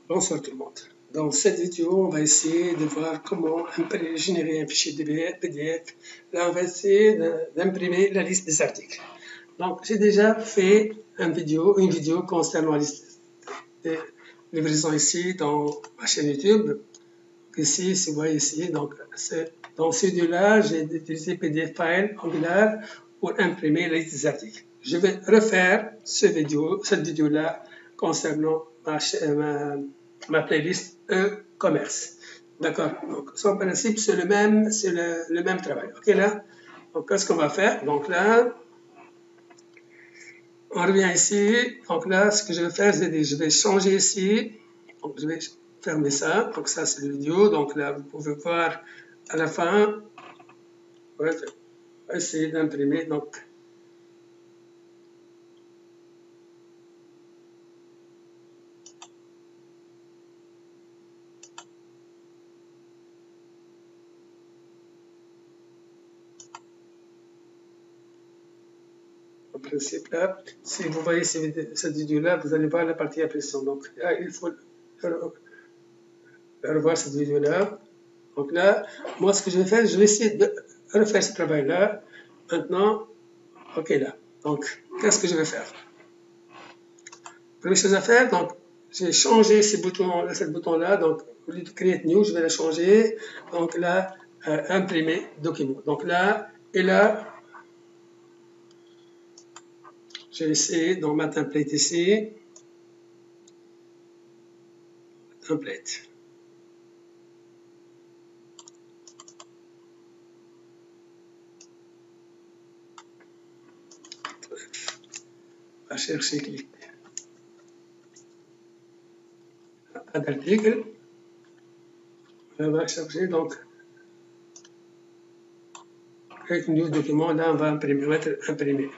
Bonsoir tout le monde. Dans cette vidéo, on va essayer de voir comment générer un fichier PDF. Là, on va essayer d'imprimer la liste des articles. Donc, j'ai déjà fait une vidéo concernant la liste des livraisons ici dans ma chaîne YouTube. Ici, si vous voyez ici, donc dans ce vidéo-là, j'ai utilisé PDF File Angular pour imprimer la liste des articles. Je vais refaire cette vidéo-là concernant ma playlist e-commerce. D'accord. Donc, son principe, c'est le même travail. OK, là. Donc, qu'est-ce qu'on va faire? Donc, là, on revient ici. Donc, là, ce que je vais faire, c'est je vais changer ici. Donc, je vais fermer ça. Donc, ça, c'est la vidéo. Donc, là, vous pouvez voir à la fin. On va essayer d'imprimer. Donc, en principe, là, si vous voyez cette vidéo-là, vous allez voir la partie impression. Donc, là, il faut revoir cette vidéo-là. Donc là, moi, ce que je vais faire, je vais essayer de refaire ce travail-là. Maintenant, OK, là. Donc, qu'est-ce que je vais faire? Première chose à faire, donc, j'ai changé ce bouton-là. Donc, au lieu de Create New, je vais le changer. Donc là, imprimer document. Donc là, et là, j'ai essayé dans ma template ici. Template. On va chercher clic. Pas d'article. On va chercher donc Create New document. Là, on va mettre imprimer.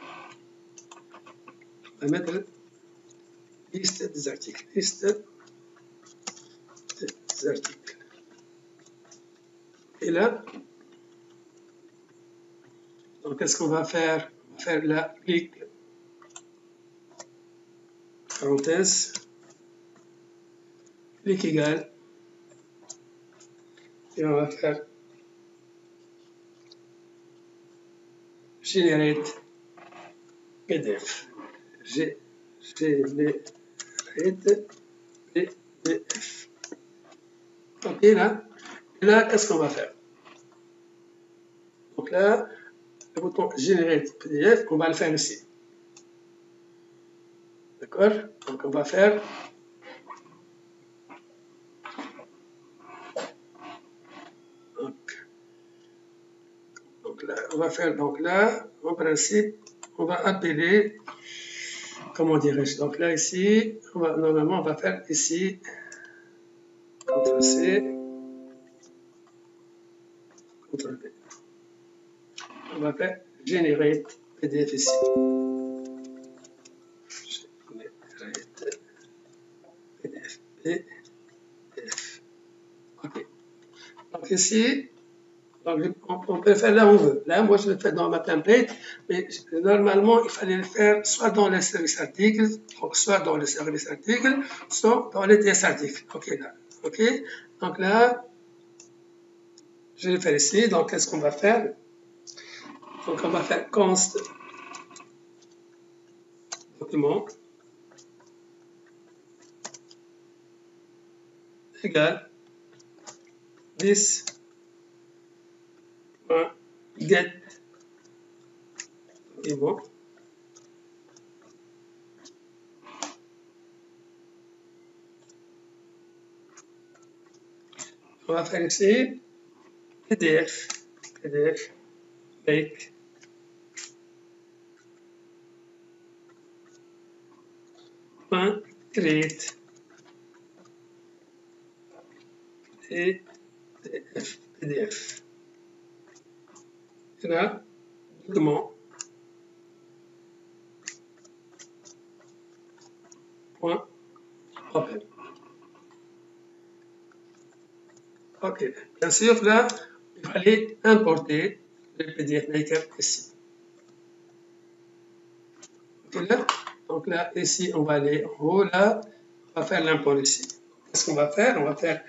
On va mettre liste des articles. Liste des articles. Et là, donc qu'est-ce qu'on va faire? On va faire là, clic, parenthèse, clic égal, et on va faire generate PDF. Generate PDF. Ok, là. Et là, qu'est-ce qu'on va faire? Donc là, le bouton Generate PDF, on va le faire ici. D'accord? Donc on va faire. Donc là, on va faire, donc là, en principe, on va appeler, comment dirais-je? Donc là, ici, normalement, on va faire ici, CTRL-C, CTRL-V. On va faire Generate PDF ici. Generate PDF. OK. Donc ici, donc on peut le faire là où on veut. Là, moi, je le fais dans ma template, mais normalement, il fallait le faire soit dans les services articles, soit dans les services articles, soit dans les TS articles. OK, là. OK. Donc là, je vais le faire ici. Donc, qu'est-ce qu'on va faire? Donc, on va faire const document égale this get document. On va faire ici PDF make create PDF. Et là, document point open. OK. Bien sûr, là, il fallait importer le PDF Maker ici. OK, là. Donc là, ici, on va aller en haut, là, on va faire l'import ici. qu'est-ce qu'on va faire? On va faire,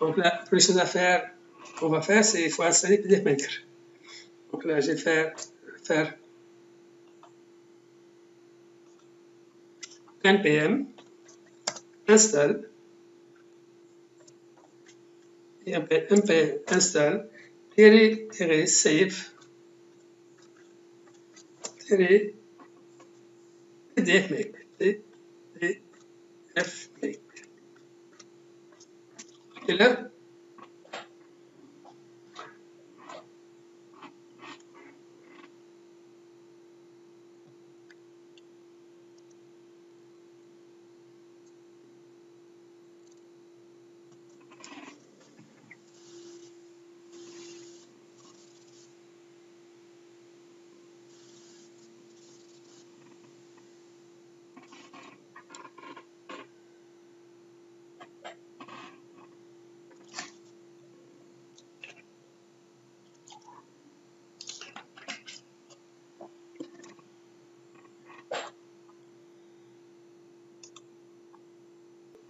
donc la première chose à faire, qu'on va faire, c'est il faut installer PDF Maker. Donc là, je vais faire npm install et après npm install save PDF Maker. PDF Maker. Et là,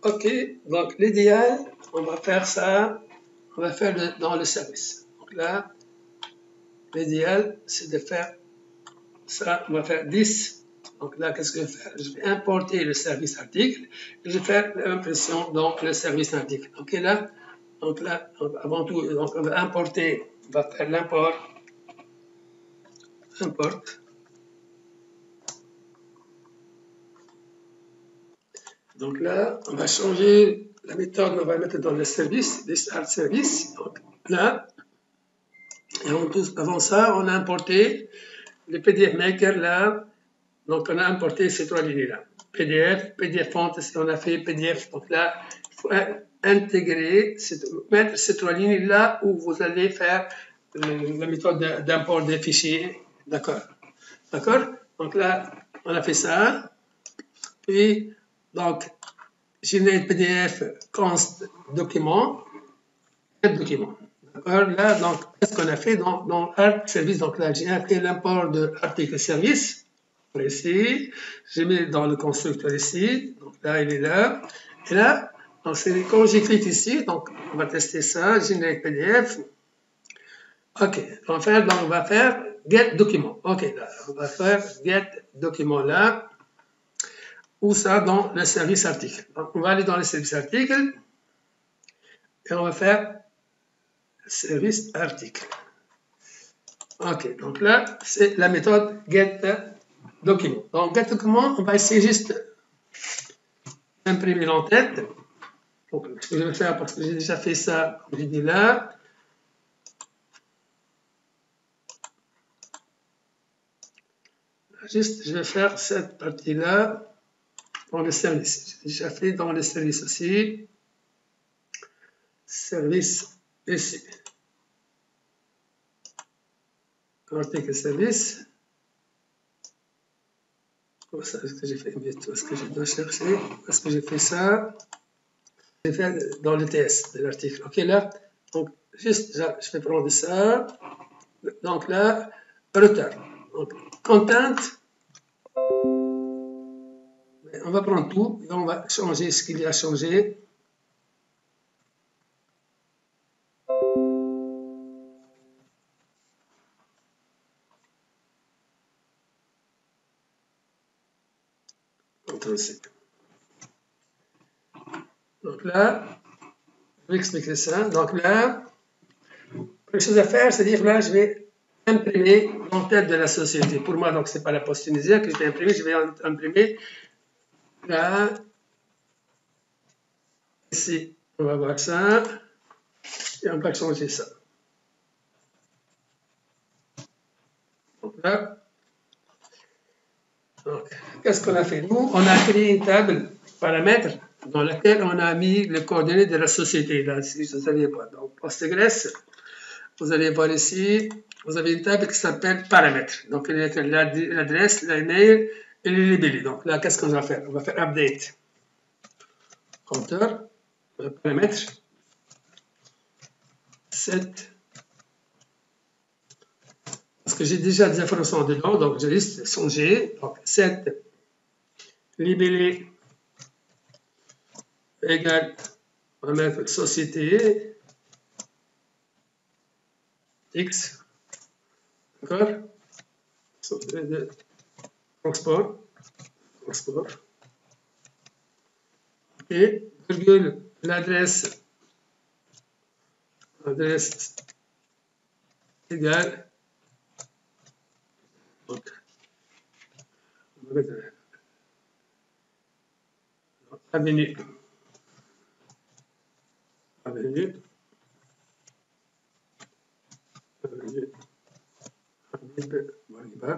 ok, donc l'idéal, on va faire ça, on va faire dans le service. Donc là, l'idéal, c'est de faire ça, on va faire 10. Donc là, qu'est-ce que je vais faire? Je vais importer le service article et je vais faire l'impression dans le service article. Ok, là, donc là, avant tout, donc on va importer, on va faire l'import, import. Donc là, on va changer la méthode, on va mettre dans le service, le start service. Donc là, et avant ça, on a importé le PDF Maker là. Donc on a importé ces trois lignes-là. PDF, PDF font, on a fait PDF. Donc là, il faut intégrer, mettre ces trois lignes-là où vous allez faire la méthode d'import des fichiers. D'accord. D'accord? Donc là, on a fait ça. Puis, donc, generate PDF const document, document. D'accord? Là, donc, qu'est-ce qu'on a fait dans Art Service? Donc là, j'ai fait l'import de article service. Ici, j'ai mis dans le constructeur ici. Donc là, il est là. Et là, donc quand je clique ici, donc on va tester ça, generate PDF. Ok, on va faire get document. Ok, là, on va faire get document là. Ou ça dans le service article. Donc on va aller dans le service article et on va faire service article. Ok, donc là, c'est la méthode get document. Donc get document, on va essayer juste d'imprimer l'entête. Donc ce que je vais faire, parce que j'ai déjà fait ça, comme j'ai dit là. Juste, je vais faire cette partie-là dans le service. J'ai déjà fait dans le service aussi. Service ici. Article service. Où est-ce que j'ai fait? Est-ce que je dois chercher? Est-ce que j'ai fait ça? J'ai fait dans le TS de l'article. Ok, là, donc, juste, je vais prendre ça. Donc là, return. Donc, content. On va prendre tout et on va changer ce qu'il y a changé. Donc là, je vais expliquer ça. Donc là, une chose à faire, c'est-à-dire là, je vais imprimer l'entête de la société. Pour moi, donc, ce n'est pas la Poste tunisienne que je vais imprimer, je vais imprimer là, ici. On va voir ça et on va changer ça. Donc là, qu'est-ce qu'on a fait? Nous, on a créé une table paramètres dans laquelle on a mis les coordonnées de la société. Là, si vous ne saviez pas. Donc, Postgres, vous allez voir ici, vous avez une table qui s'appelle paramètres. Donc, il y a l'adresse, l'email et les libellés. Donc là, qu'est-ce qu'on va faire? On va faire update. Compteur, paramètres, 7. Parce que j'ai déjà des informations dedans, donc j'ai juste changé. Donc 7 libellé égale On va mettre société X, d'accord? De transport, et virgule l'adresse égale, donc, on va mettre avenue, avenue, avenue, Habib Bourguiba,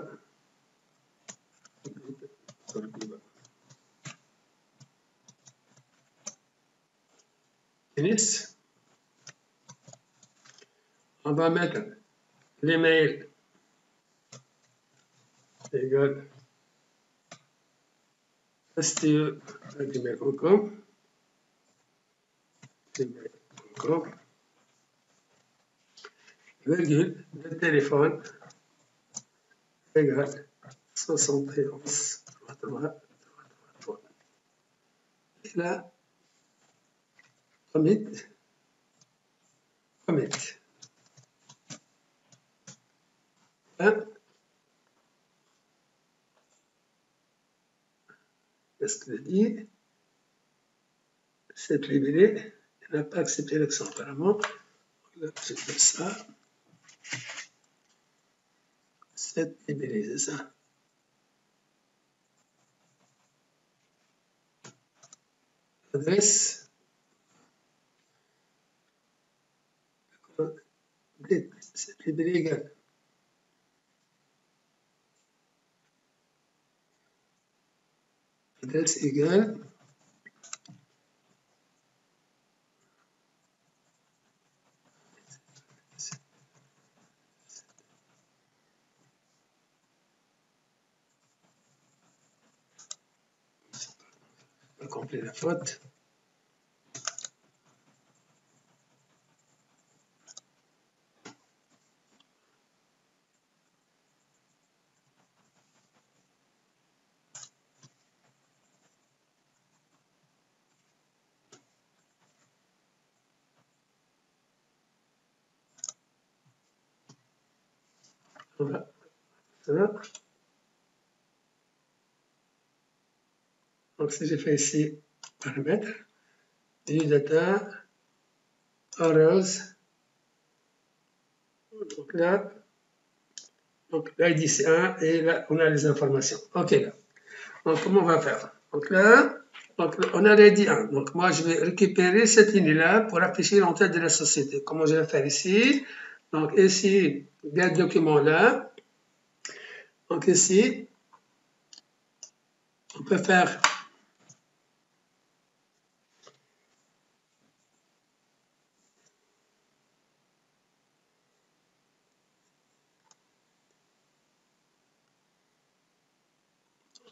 Habib Bourguiba. Tennis, on va mettre l'email égale ste@gmail.com, virgule, le téléphone égale 71 33. Et là, commit. Hein? Qu'est-ce qu'il dit? Cette libellé, il n'a pas accepté l'accent apparemment. Là, je fais ça. Cette libellé, c'est ça. Adresse. Cette libellé égale. Adresse égale. On va compléter la faute. Voilà. Ça va. Donc, si je fais ici paramètres, view data, arrows, donc là, l'ID c'est 1 et là, on a les informations. Ok, là. Donc, comment on va faire? Donc là, on a l'ID 1. Donc, moi, je vais récupérer cette ligne-là pour afficher l'entête de la société. Comment je vais faire ici? Donc, ici, get document là. Donc, ici, on peut faire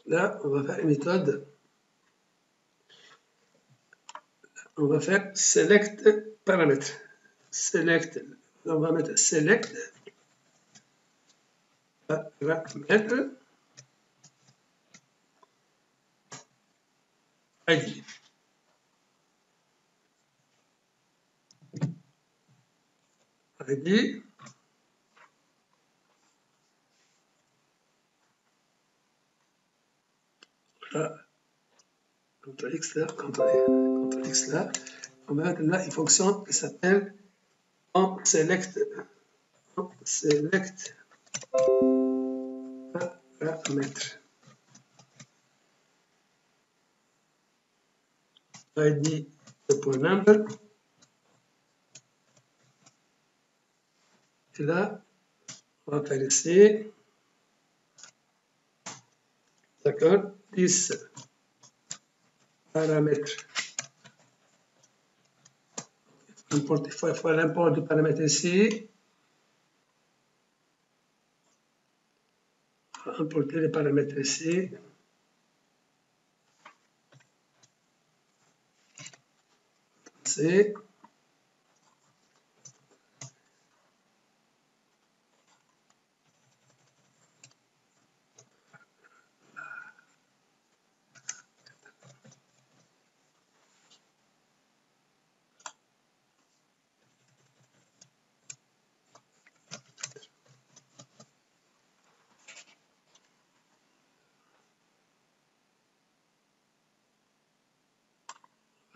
là, on va faire une méthode. On va faire select paramètre. Select, on va mettre select paramètre ID. ID. Là, CTRL X là, CTRL X là. On va mettre là une fonction qui s'appelle onSelect paramètre. ID de point number. Et là, on va faire ici. D'accord, 10 paramètres. Il faut l'import du paramètre ici. Importer les paramètres ici. C'est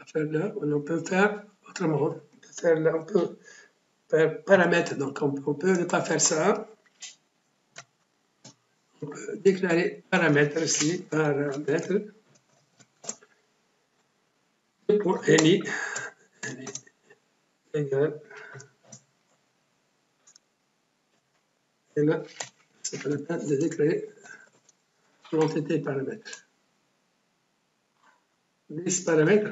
faire là, on peut faire autrement. On peut faire là, on peut faire paramètres, donc on peut ne pas faire ça. On peut déclarer paramètre ici, paramètre, .ni égale, et là, c'est pas la peine de déclarer l'entité paramètre. 10 paramètres.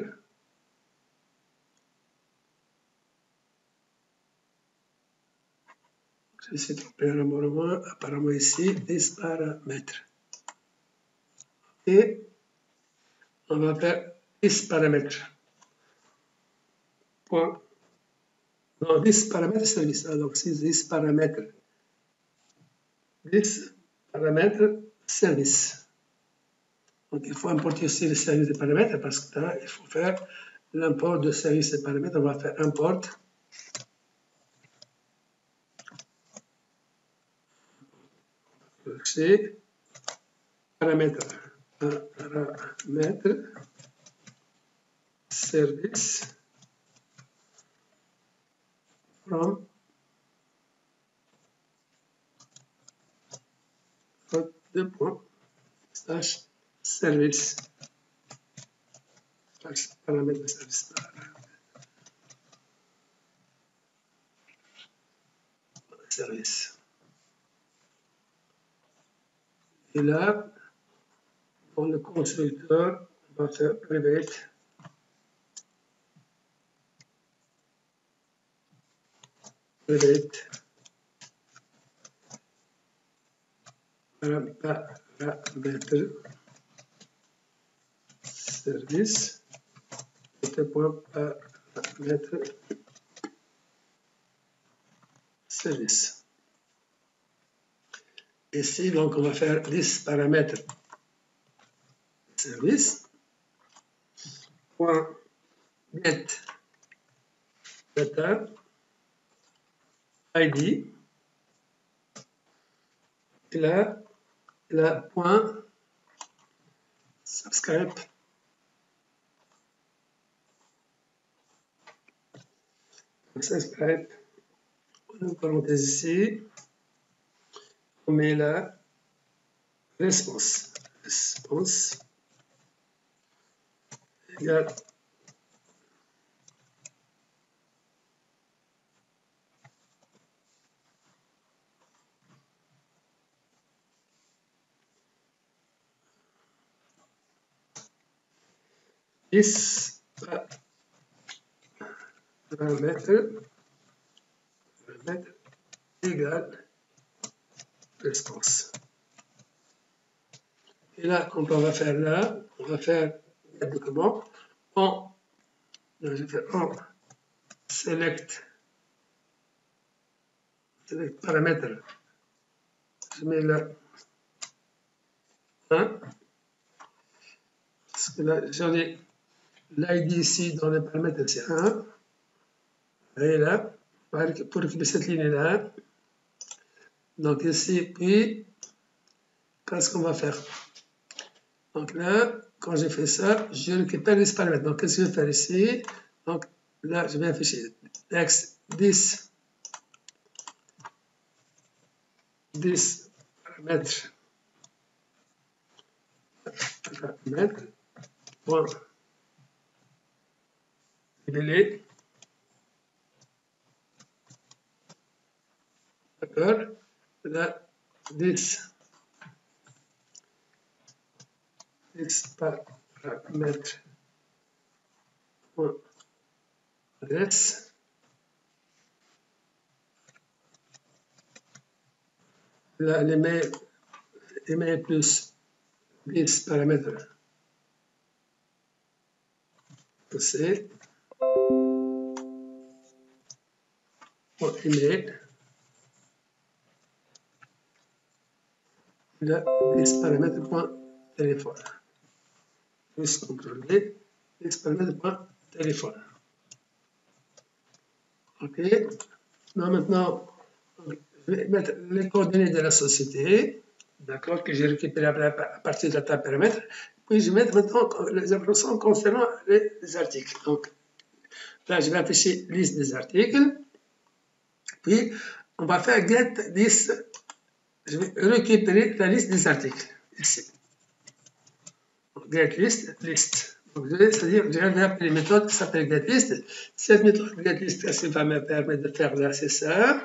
Je suis trompé apparemment ici, 10 paramètres. Et on va faire 10 paramètres. Point. Non, 10 paramètres service. Donc, c'est 10 paramètres. 10 paramètres service. Donc, il faut importer aussi le service de paramètres parce que là, il faut faire l'import de service de paramètres. On va faire import. C'est paramètre service from deux points slash service paramètre de service service. Et là, dans le constructeur, on va faire private paramètre service, deux points paramètre service. Ici, donc, on va faire 10 paramètres service. Point get data ID. Et là, point subscribe. Subscribe. Une parenthèse ici. On met la réponse. Réponse égale paramètre égale réponse. Et là, quand on va faire là, on va faire le document je fais select paramètre. Je mets là 1. Parce que là, j'en ai l'ID ici dans les paramètres, c'est 1. Et là, pour récupérer cette ligne-là. Donc ici, puis, qu'est-ce qu'on va faire? Donc là, quand j'ai fait ça, je récupère les paramètres. Donc qu'est-ce que je vais faire ici? Donc là, je vais afficher x 10 paramètres point libellé. D'accord? Là, 10 paramètres point adresse. Là, les mails plus 10 paramètres c'est pour email. Là, 10 paramètres point téléphone. Plus contrôler 10 paramètres point téléphone. OK. Maintenant, je vais mettre les coordonnées de la société, d'accord, que j'ai récupéré à partir de la table paramètre. Puis je vais mettre maintenant les informations concernant les articles. Donc là, je vais afficher liste des articles. Puis on va faire get list. Je vais récupérer la liste des articles ici. Get list, list. C'est-à-dire que je vais appeler une méthode qui s'appelle getList. Cette méthode getList, elle va me permettre de faire là, c'est ça.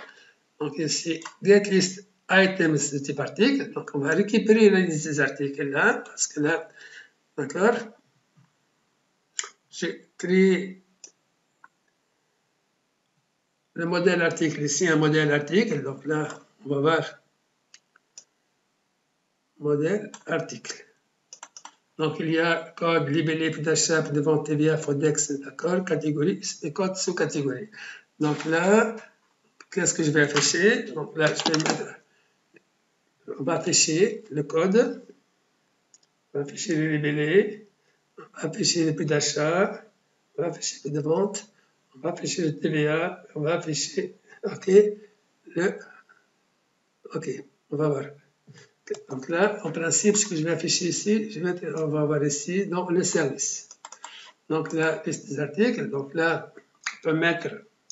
Donc ici, getList items de type article. Donc on va récupérer la liste des articles là, parce que là, d'accord, j'ai créé le modèle article ici, un modèle article. Donc là, on va voir modèle article. Donc, il y a code, libellé, prix d'achat, prix de vente, TVA, Fodex, d'accord, catégorie et code sous-catégorie. Donc là, qu'est-ce que je vais afficher? Donc là, on va afficher le code, on va afficher le libellé, on va afficher le prix d'achat, on va afficher le prix de vente, on va afficher le TVA, on va afficher, ok, on va voir. Donc là, en principe, ce que je vais afficher ici, on va voir ici, donc le service. Donc la liste des articles, donc là, on peut mettre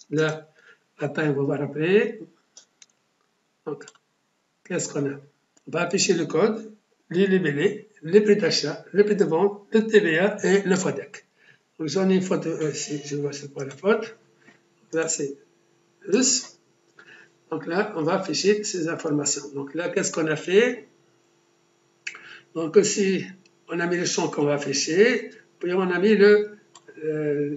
là, la taille, on va voir après. Donc, qu'est-ce qu'on a? On va afficher le code, les libellés, les prix d'achat, le prix de vente, le TVA et le FODEC. Donc j'en ai une photo ici, je vois c'est quoi la faute. Là, c'est plus. Donc là, on va afficher ces informations. Donc là, qu'est-ce qu'on a fait? Donc ici, on a mis le champ qu'on va afficher, puis on a mis le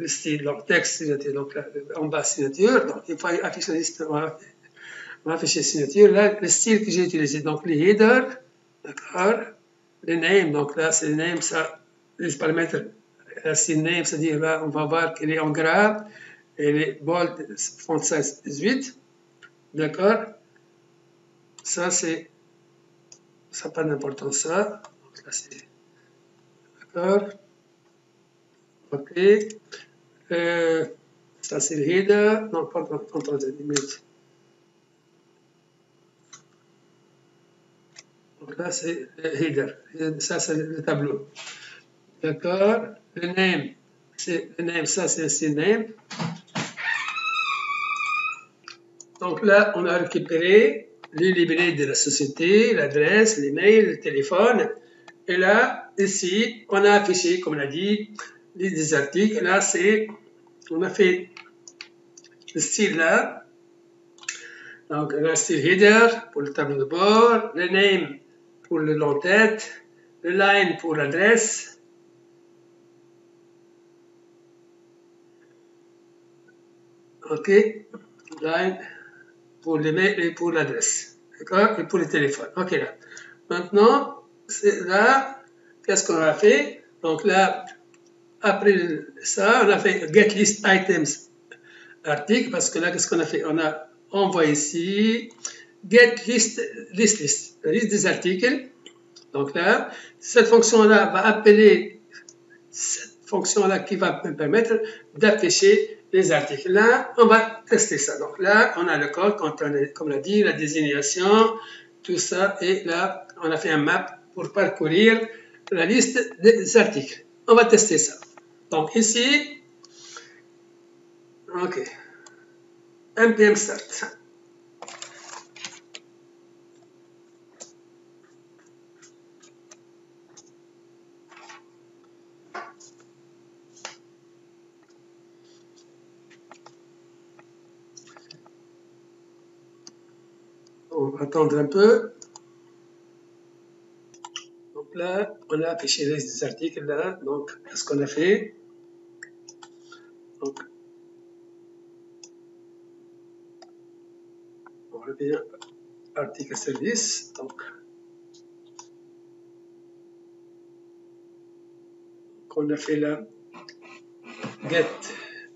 style, donc texte, signature, donc là, en bas signature, donc il faut afficher la liste, on va afficher signature, là, le style que j'ai utilisé, donc les headers, d'accord, les names, donc là, c'est les names, ça, les paramètres, style name, c'est-à-dire là, on va voir qu'il est en gras, et les bold, font size 18, d'accord, ça c'est, ça n'a pas d'importance, ça, donc là c'est, d'accord, ok, ça c'est le header, non pas contrôle Z, limite. Donc là c'est le header, ça c'est le tableau, d'accord, le name, ça c'est le style name. Donc là, on a récupéré les libellés de la société, l'adresse, l'email, le téléphone. Et là, ici, on a affiché, comme on a dit, des articles. Là, on a fait le style là. Donc, le style header pour le tableau de bord, le name pour le long tête, le line pour l'adresse. OK, line pour l'email et pour l'adresse. D'accord? Et pour le téléphone. OK, là. Maintenant, là, qu'est-ce qu'on a fait? Donc là, après ça, on a fait get list items article, parce que là, qu'est-ce qu'on a fait? On a envoyé ici get list, la liste des articles. Donc là, cette fonction-là va appeler cette fonction-là qui va me permettre d'afficher les articles. Là, on va tester ça. Donc là, on a le code, comme on a dit, la désignation, tout ça, et là, on a fait un map pour parcourir la liste des articles. On va tester ça. Donc ici, ok, npm start. On va attendre un peu. Donc là, on a affiché la liste des articles là. Donc, qu'est-ce qu'on a fait? Donc, on revient article service. Donc, on a fait là get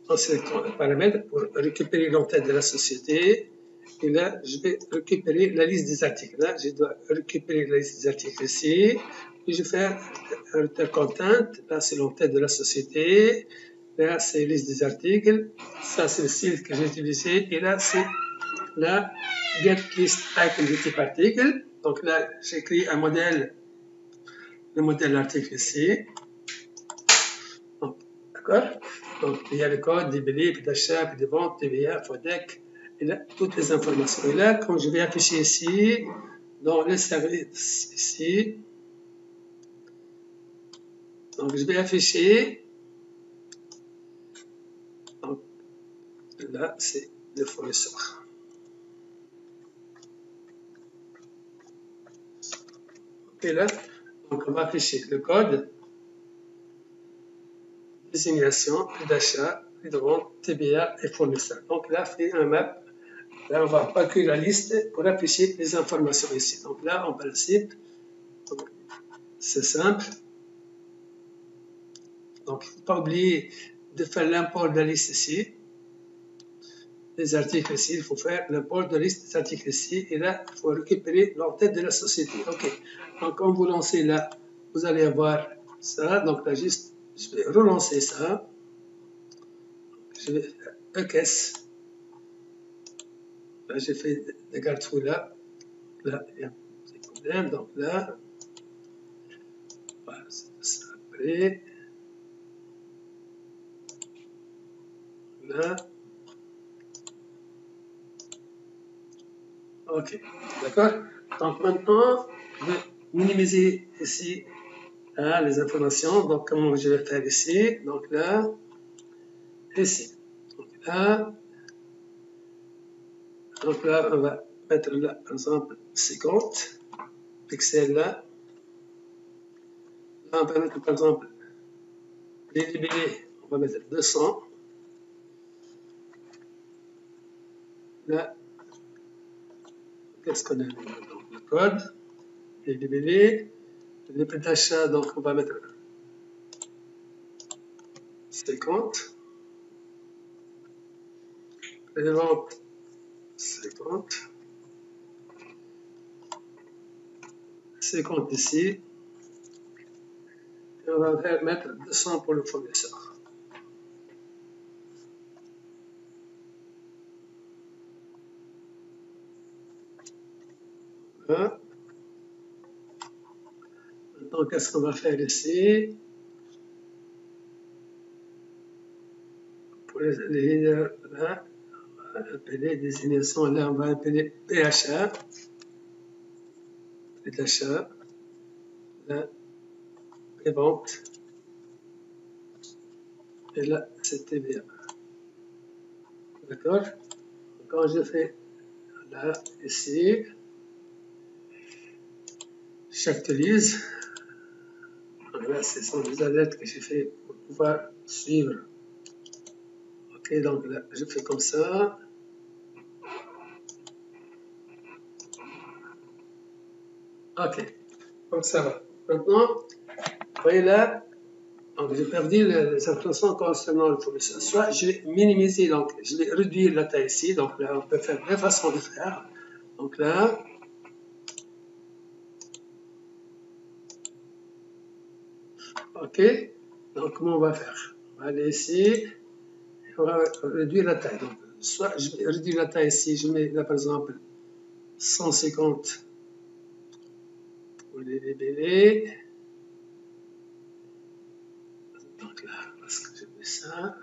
en sélectionnant le paramètre pour récupérer l'entête de la société. Et là, je vais récupérer la liste des articles. Là, je dois récupérer la liste des articles ici. Puis je fais un return content. Là, c'est l'entête de la société. Là, c'est la liste des articles. Ça, c'est le style que j'ai utilisé. Et là, c'est la get list item de type article. Donc là, j'écris un modèle le modèle article ici. D'accord? Donc, il y a le code, débellé, puis d'achat, puis de vente, TVA, FODEC, et là, toutes les informations. Et là, quand je vais afficher ici, dans le service ici, donc je vais afficher, donc là, c'est le fournisseur. Et là, donc on va afficher le code, désignation, prix d'achat, prix de vente, TBA et fournisseur. Donc là, c'est un map. Là, on va calculer la liste pour afficher les informations ici. Donc là, en principe, c'est simple. Donc, il ne faut pas oublier de faire l'import de la liste ici. Les articles ici, il faut faire l'import de la liste des articles ici. Et là, il faut récupérer l'entête de la société. OK. Donc, quand vous lancez là, vous allez avoir ça. Donc là, juste, je vais relancer ça. Je vais faire ECAS. Là, j'ai fait des garde-fous là. Là, il y a un petit problème. Donc là, voilà, c'est ça après. Là. OK. D'accord? Donc maintenant, je vais minimiser ici les informations. Donc, comment je vais faire ici? Donc là, ici. Donc là, on va mettre là, par exemple, 50 pixels là. Là, on va mettre, par exemple, les libellés, on va mettre 200. Là, qu'est-ce qu'on a? Donc, le code, les libellés, les prix d'achat, donc on va mettre 50. Les ventes, 50. 50 ici. Et on va mettre 200 pour le fournisseur. Voilà. Maintenant, qu'est-ce qu'on va faire ici? Pour les leaders, là, on va appeler désignation, là, on va appeler PHA, prix d'achat, là, les ventes, et là, c'est TVA. D'accord? Quand je fais là, ici, j'actualise. Là, ce sont des alertes que j'ai fait pour pouvoir suivre. Ok, donc là, je fais comme ça. Ok, donc ça va. Maintenant, vous voyez là, j'ai perdu les informations concernant le fournisseur. Soit je vais minimiser, donc je vais réduire la taille ici. Donc là, on peut faire deux façons de faire. Donc là, ok. Donc comment on va faire? On va aller ici, et on va réduire la taille. Donc, soit je vais réduire la taille ici, je mets là par exemple 150 pour les libellés. Donc là, parce que je mets ça.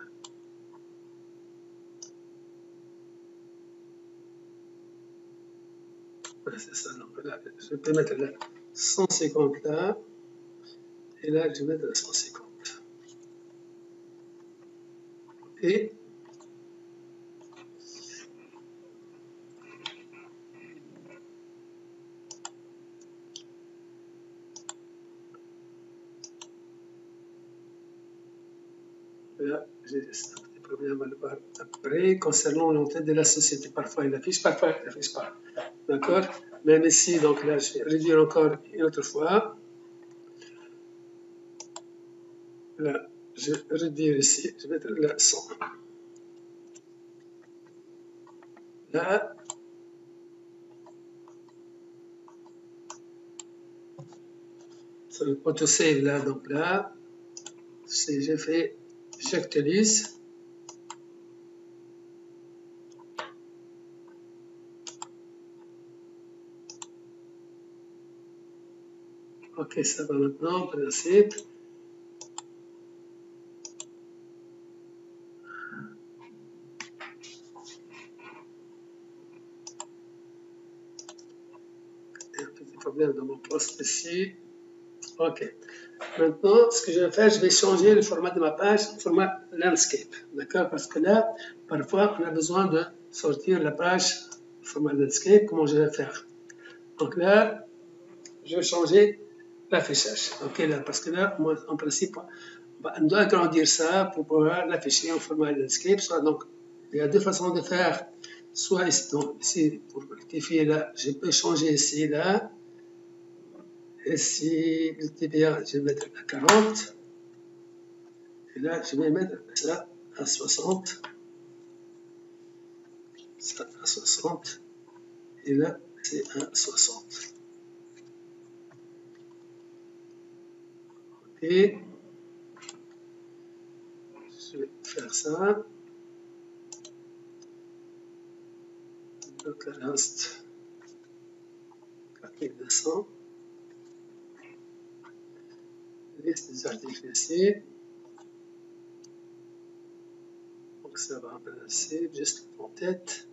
Voilà, c'est ça. Donc là, je peux mettre là 150 là. Et là, je vais mettre 150. Et là, j'ai des problèmes à le voir après. Concernant l'entête de la société, parfois il affiche, parfois il n'affiche pas. D'accord? Même ici, donc là, je vais réduire encore une autre fois. Là, je vais réduire ici, je vais mettre là 100. Là, sur le auto-save là, donc là, si j'ai fait, j'actualise. Ok, ça va maintenant, en principe. Il y a un petit problème dans mon poste ici. Ok. Maintenant, ce que je vais faire, je vais changer le format de ma page au format landscape. D'accord? Parce que là, parfois, on a besoin de sortir la page au format landscape. Comment je vais faire? Donc là, je vais changer l'affichage. Ok, là, parce que là, moi, en principe, on doit agrandir ça pour pouvoir l'afficher en format landscape. Soit, donc, il y a deux façons de faire. Soit ici, donc, ici pour rectifier là, je peux changer ici, là. Ici, le TBA, je vais mettre à 40. Et là, je vais mettre ça à 60. Ça à 60. Et là, c'est à 60. Ok. Je vais faire ça. Donc, il reste 4200. Liste des articles ici. Donc, ça va remplacer juste en tête.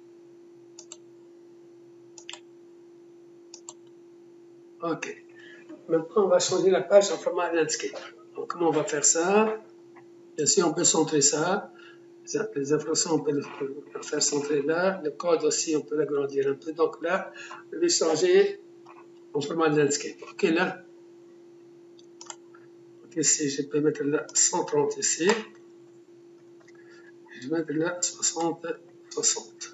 Ok. Maintenant, on va changer la page en format landscape. Donc, comment on va faire ça? Bien sûr, on peut centrer ça. Les informations, on peut le faire centrer là. Le code aussi, on peut l'agrandir un peu. Donc là, je vais changer en format landscape. Ok, là. Ok, ici, je peux mettre là 130 ici. Je vais mettre là 60, 60.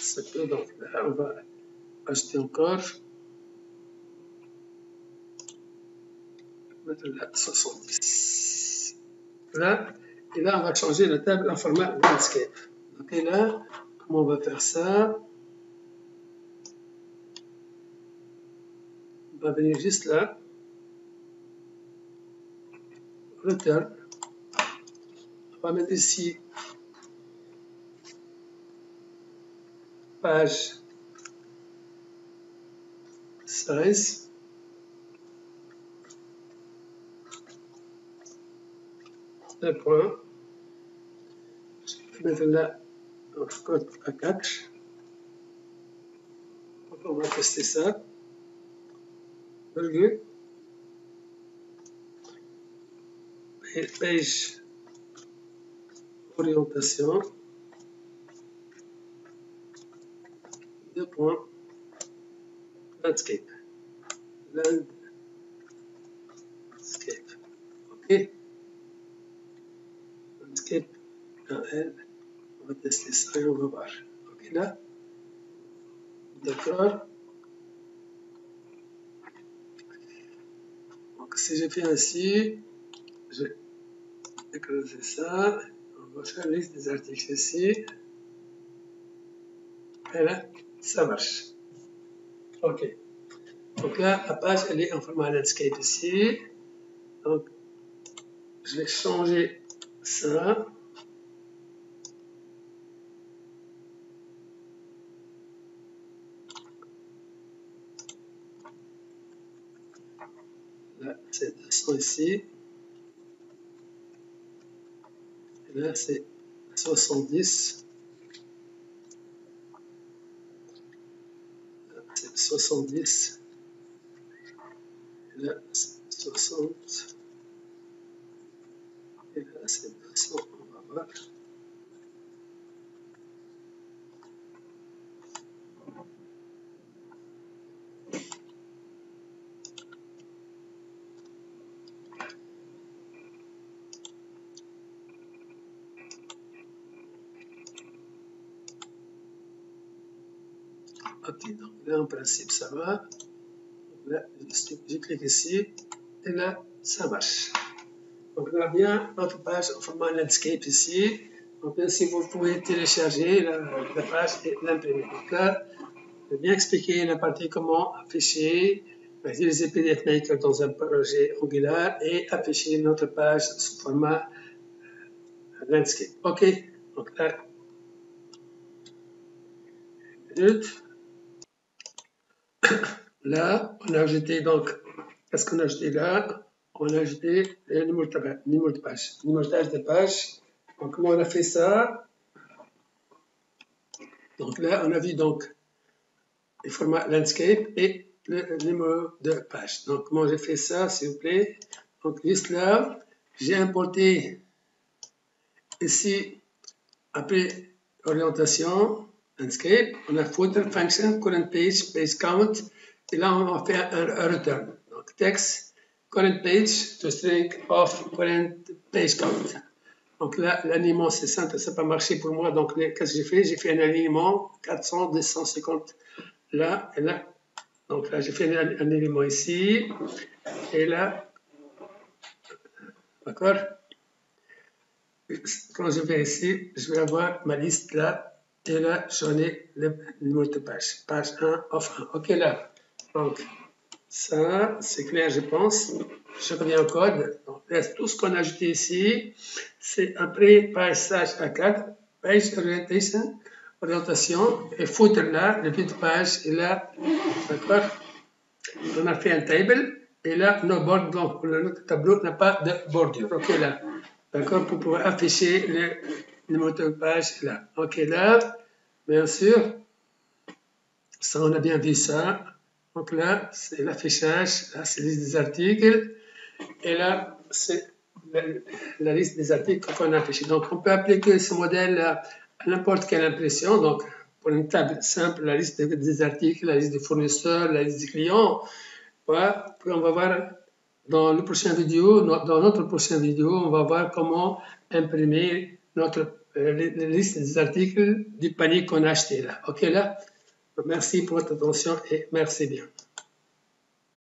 C'est peu, donc là, on va ajouter encore. Mettre là 70. Là, et là, on va changer la table en format landscape. Ok, là, comment on va faire ça? On va venir juste là. Return. On va mettre ici page size. Un point. Je vais mettre là notre code à 4. Donc, on va tester ça. Virgule. Page orientation. 2 points. Landscape. Landscape. OK. Landscape. L. On va tester ça et on va voir. OK, là. D'accord. Donc, si je fais ainsi, je vais écraser ça. On va faire la liste des articles ici. Et là, ça marche. OK. Donc là, la page, elle est en format landscape ici. Donc, je vais changer ça. Là, c'est 200 ici. Et là, c'est 70. Là, c'est 70. Et là, c'est 60. Et là, c'est 200. On va voir. Ok, donc là, en principe, ça va. Là, je clique ici. Et là, ça marche. Donc, on a bien notre page en format landscape ici. Donc, ainsi, vous pouvez télécharger la page et l'imprimer. Donc là, j'ai bien expliqué la partie comment afficher, utiliser PDF Maker dans un projet Angular et afficher notre page sous format landscape. OK. Donc là, là, on a ajouté donc, qu'est-ce qu'on a ajouté là? On a ajouté le numéro de page, numérotage de page. Donc, comment on a fait ça? Donc là, on a vu donc le format landscape et le numéro de page. Donc, comment j'ai fait ça, s'il vous plaît? Donc, juste là, j'ai importé ici, après orientation, landscape, on a footer, function, current page, page count, et là, on va faire un return. Donc, text, current page, to string of current page count. Donc là, l'alignement, c'est simple, ça n'a pas marché pour moi. Donc, qu'est-ce que j'ai fait? J'ai fait un alignement 400, 250 là et là. Donc là, j'ai fait un élément ici et là. D'accord? Quand je vais ici, je vais avoir ma liste là. Et là, j'en ai le numéro de page. Page 1, off 1. OK, là. Donc, ça, c'est clair, je pense. Je reviens au code. Donc, là, tout ce qu'on a ajouté ici, c'est après page slash A4, page orientation, et footer là, le vide de page est là. D'accord? On a fait un table, et là, nos bords, donc notre tableau n'a pas de bordure. OK, là. D'accord? Pour pouvoir afficher le numéro de page là. OK, là, bien sûr, ça, on a bien vu ça. Donc là, c'est l'affichage, là, c'est la liste des articles, et là, c'est la liste des articles qu'on a affichés. Donc, on peut appliquer ce modèle à n'importe quelle impression. Donc, pour une table simple, la liste des articles, la liste des fournisseurs, la liste des clients. Voilà. Puis, on va voir dans le prochain vidéo, dans notre prochaine vidéo, on va voir comment imprimer notre la liste des articles du panier qu'on a acheté là. OK, là? Merci pour votre attention et merci bien.